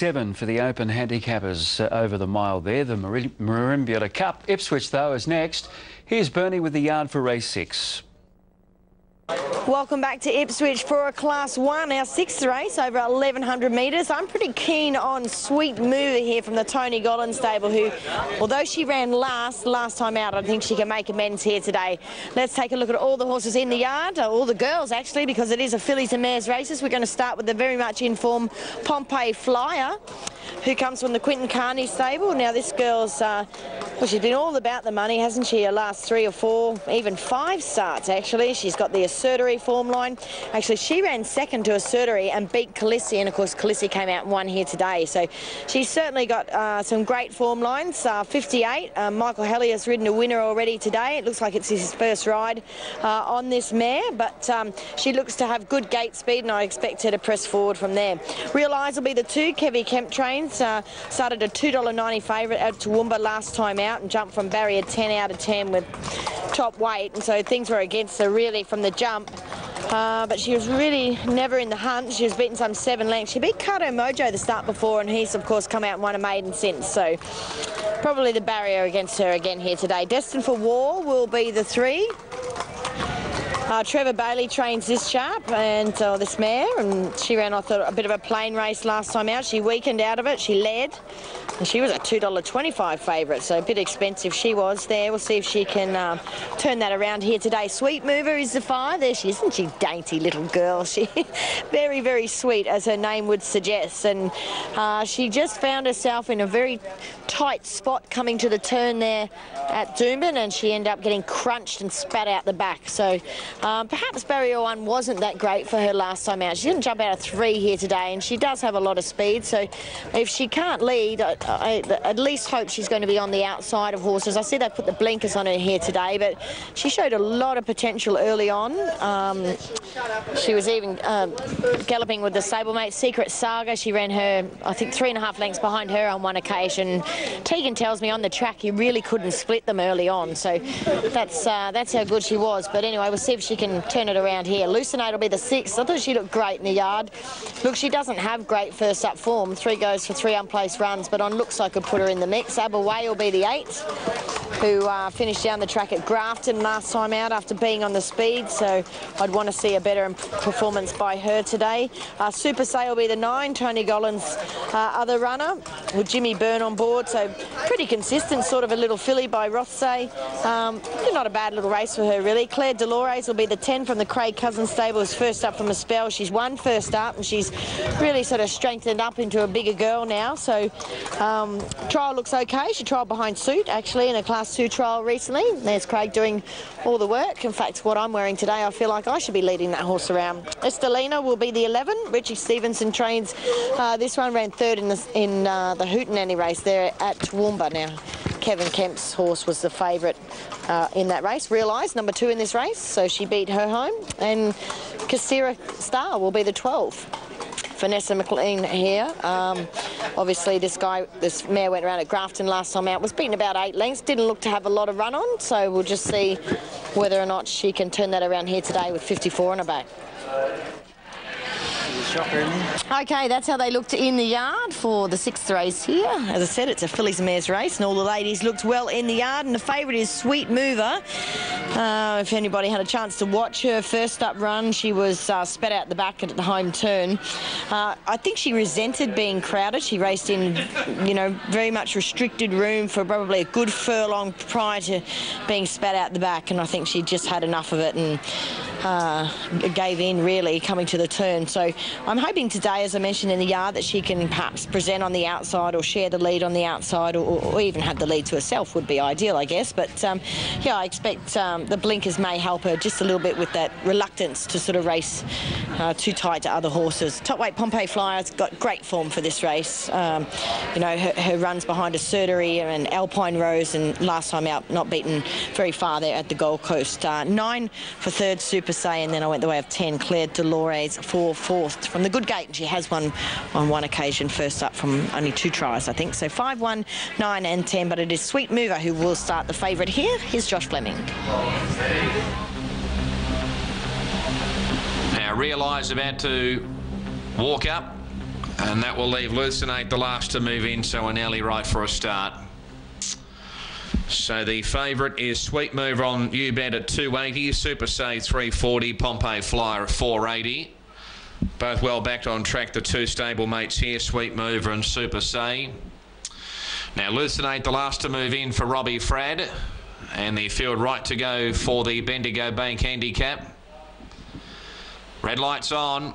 7 for the Open handicappers over the mile there. The Marimbula Cup. Ipswich, though, is next. Here's Bernie with the yard for race 6. Welcome back to Ipswich for a Class 1, our 6th race over 1,100 metres. I'm pretty keen on Sweet Mover here from the Tony Gollan stable, who, although she ran last time out, I think she can make amends here today. Let's take a look at all the horses in the yard, all the girls actually, because it is a fillies and mares races. We're going to start with the very much in form Pompey Flyer, who comes from the Quinton Carney stable. Now this girl's, well, she's been all about the money, hasn't she? Her last 3 or 4, even 5 starts actually. She's got the Assertory form line. Actually, she ran second to Assertory and beat Calissi, and of course Calissi came out and won here today. So she's certainly got some great form lines. 58, Michael Helly has ridden a winner already today. It looks like it's his first ride on this mare, but she looks to have good gate speed, and I expect her to press forward from there. Real Eyes will be the 2. Kevy Kemp trains. Started a $2.90 favourite at Toowoomba last time out and jumped from barrier 10 out of 10 with top weight, and so things were against her really from the jump. But she was really never in the hunt. She was beaten some 7 lengths. She beat Cardo Mojo the start before, and he's of course come out and won a maiden since, so probably the barrier against her again here today. Destined for War will be the 3. Trevor Bailey trains this chap and this mare, and she ran, I thought, a bit of a plain race last time out. She weakened out of it. She led, and she was a $2.25 favourite, so a bit expensive she was there. We'll see if she can turn that around here today. Sweet Mover is the 5. There she is, isn't she? Dainty little girl. She very, very sweet, as her name would suggest, and she just found herself in a very tight spot coming to the turn there at Doomben, and she ended up getting crunched and spat out the back. So perhaps barrier 1 wasn't that great for her last time out. She didn't jump out of 3 here today, and she does have a lot of speed, so if she can't lead, I at least hope she's going to be on the outside of horses. I see they put the blinkers on her here today, but she showed a lot of potential early on. She was even galloping with the stablemate Secret Saga. She ran her, I think, 3.5 lengths behind her on one occasion. Tegan tells me on the track you really couldn't split them early on, so that's how good she was. But anyway, we'll see if she can turn it around here. Lucinate will be the 6. I thought she looked great in the yard. Look, she doesn't have great first up form. 3 goes for 3 unplaced runs, but on looks I could put her in the mix. Abaway will be the 8, who finished down the track at Grafton last time out after being on the speed, so I'd want to see a better performance by her today. Super Say will be the 9, Tony Gollan's other runner, with Jimmy Byrne on board, so pretty consistent, sort of a little filly by Rothsay. Not a bad little race for her really. Claire Delores will be the 10 from the Craig Cousins stable, who's first up from a spell. She's won first up, and she's really sort of strengthened up into a bigger girl now, so trial looks okay. She trialled behind Suit actually in a Class 2 trial recently. There's Craig doing all the work. In fact, what I'm wearing today, I feel like I should be leading that horse around. Estelina will be the 11. Richie Stevenson trains this one, ran 3rd in the Hootenanny race there at Toowoomba. Now Kevin Kemp's horse was the favourite in that race. Real Eyes, number 2 in this race, so she beat her home. And Kasira Star will be the 12. Vanessa McLean here. Obviously this mare went around at Grafton last time out, was beaten about 8 lengths, didn't look to have a lot of run on, so we'll just see whether or not she can turn that around here today with 54 on her back. Okay, that's how they looked in the yard for the 6th race here. As I said, it's a fillies and mares race, and all the ladies looked well in the yard, and the favourite is Sweet Mover. If anybody had a chance to watch her first up run, she was spat out the back at the home turn. I think she resented being crowded. She raced in, very much restricted room for probably a good furlong prior to being spat out the back, and I think she just had enough of it and gave in really coming to the turn. So I'm hoping today, as I mentioned in the yard, that she can perhaps present on the outside or share the lead on the outside, or even have the lead to herself would be ideal, I guess. But yeah, I expect the blinkers may help her just a little bit with that reluctance to sort of race too tight to other horses. Top weight Pompey Flyer's got great form for this race. Her runs behind Assertory and Alpine Rose, and last time out not beaten very far there at the Gold Coast. 9 for 3rd Super Say, and then I went the way of 10 Claire Delores for 4th from the Good Gate, and she has won on one occasion first up from only 2 tries, I think. So 5, 1, 9 and 10, but it is Sweet Mover who will start the favourite here. Here's Josh Fleming. Now Real Eyes about to walk up. And that will leave Lucinate the last to move in, so we're nearly right for a start. So the favourite is Sweet Mover on U-Bet at 280, Super Say 340, Pompeii Flyer at 480. Both well backed on track, the two stable mates here, Sweet Mover and Super Say. Now Lucinate the last to move in for Robbie Frad, and the field right to go for the Bendigo Bank handicap. Red lights on.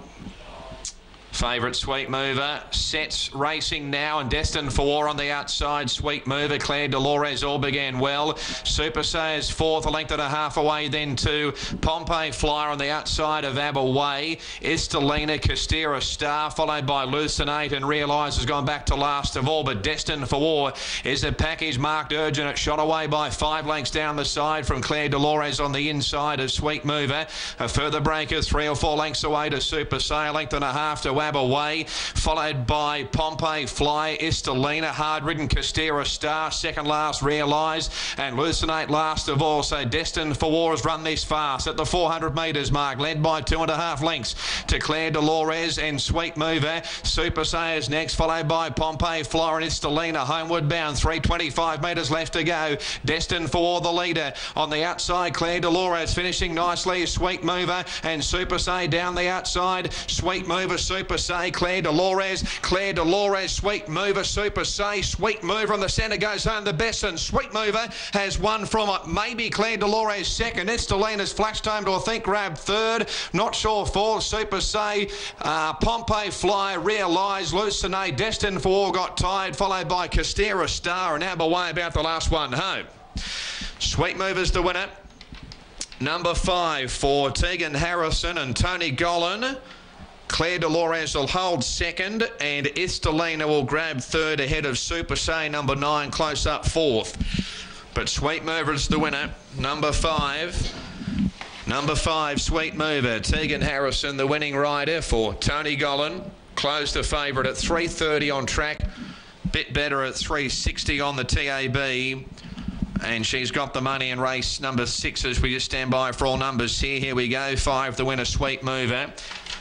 Favourite Sweet Mover sets racing now and destined for war on the outside. Sweet Mover, Claire Delores all began well. Super Say is fourth, a length and a half away then to Pompeii Flyer on the outside of Abaway. Estelina, Castera Star, followed by Lucinate, and Realise has gone back to last of all, but destined for war is a package marked urgent. It shot away by 5 lengths down the side from Claire Delores on the inside of Sweet Mover. A further breaker 3 or 4 lengths away to Super Say, a length and a half to Away, followed by Pompeii Fly, Estelina, hard-ridden Castera Star, second last Realise, and Lucinate last of all. So destined for war has run this fast at the 400 metres mark, led by 2.5 lengths to Claire Delores and Sweet Mover. Super Say is next, followed by Pompeii Fly and Estelina, homeward bound, 325 metres left to go. Destined for war, the leader on the outside, Claire Delores finishing nicely, Sweet Mover and Super Say down the outside. Sweet Mover, Super Say, Claire Delores, Sweet Mover, Super Say, Sweet Mover on the centre goes home the best, and Sweet Mover has won from it. Maybe Claire Delores second. Estelina's flashed home to I think grab third. Not sure for Super Say. Pompeii Fly, Realise, Lucinate, destined for war got tired, followed by Castera Star and Abaway about the last one home. Sweet Mover's the winner. Number 5 for Tegan Harrison and Tony Gollan. Claire Delores will hold second, and Estelina will grab third ahead of Super Say, number 9, close up fourth. But Sweet Mover is the winner. Number 5, Sweet Mover. Tegan Harrison, the winning rider for Tony Gollan. Closed the favourite at 330 on track. Bit better at 360 on the TAB. And she's got the money in race number 6 as we just stand by for all numbers here. Here we go. 5, the winner, Sweet Mover.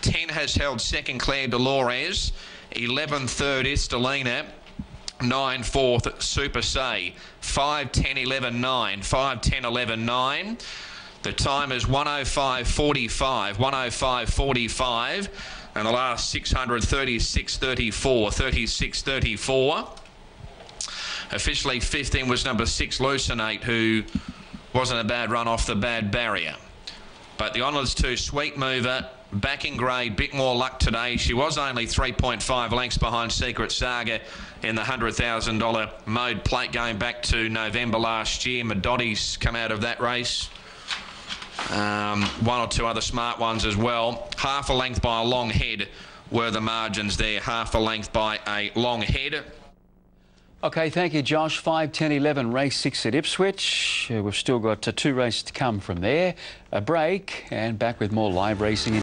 10 has held second, Claire Delores. 11 third, Estelina. 9 fourth, Super Say. 5, 10, 11, 9. 5, 10, 11, 9. The time is 105.45. 105.45. And the last 600, 36.34. 36.34. Officially 15 was number 6, Lucinate, who wasn't a bad run off the bad barrier. But the honours to Sweet Mover, back in grade, bit more luck today. She was only 3.5 lengths behind Secret Saga in the $100,000 mode plate going back to November last year. Madotti's come out of that race. One or two other smart ones as well. Half a length by a long head were the margins there. Half a length by a long head. OK, thank you, Josh. 5, 10, 11, race 6 at Ipswich. We've still got 2 races to come from there. A break and back with more live racing.